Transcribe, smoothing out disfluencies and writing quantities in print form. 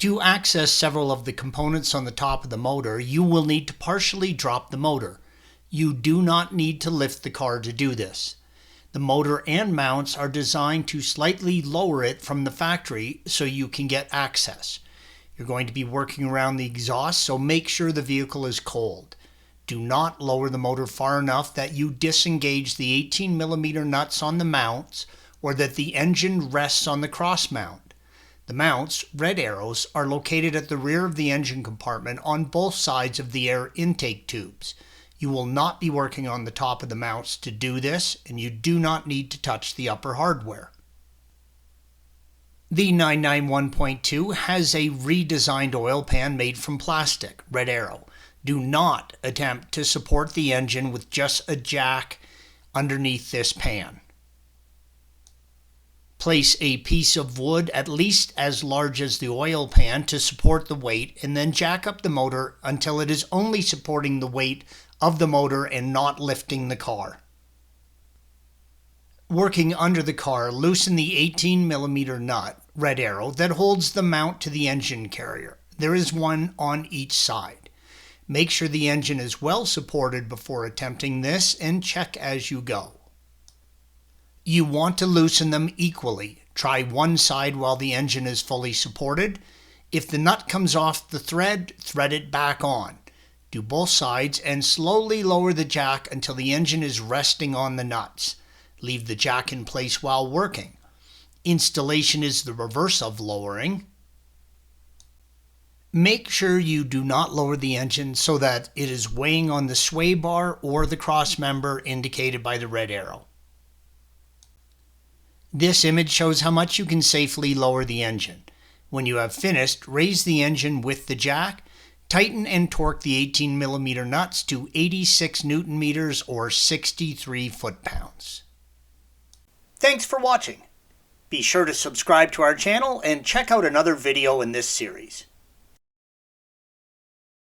To access several of the components on the top of the motor, you will need to partially drop the motor. You do not need to lift the car to do this. The motor and mounts are designed to slightly lower it from the factory so you can get access. You're going to be working around the exhaust, so make sure the vehicle is cold. Do not lower the motor far enough that you disengage the 18mm nuts on the mounts or that the engine rests on the cross mount. The mounts, red arrows, are located at the rear of the engine compartment on both sides of the air intake tubes. You will not be working on the top of the mounts to do this, and you do not need to touch the upper hardware. The 991.2 has a redesigned oil pan made from plastic, red arrow. Do not attempt to support the engine with just a jack underneath this pan. Place a piece of wood at least as large as the oil pan to support the weight, and then jack up the motor until it is only supporting the weight of the motor and not lifting the car. Working under the car, loosen the 18mm nut, red arrow, that holds the mount to the engine carrier. There is one on each side. Make sure the engine is well supported before attempting this and check as you go. You want to loosen them equally. Try one side while the engine is fully supported. If the nut comes off the thread, thread it back on. Do both sides and slowly lower the jack until the engine is resting on the nuts. Leave the jack in place while working. Installation is the reverse of lowering. Make sure you do not lower the engine so that it is weighing on the sway bar or the cross member indicated by the red arrow. This image shows how much you can safely lower the engine. When you have finished, raise the engine with the jack. Tighten and torque the 18mm nuts to 86 Newton meters or 63 foot-pounds. Thanks for watching. Be sure to subscribe to our channel and check out another video in this series.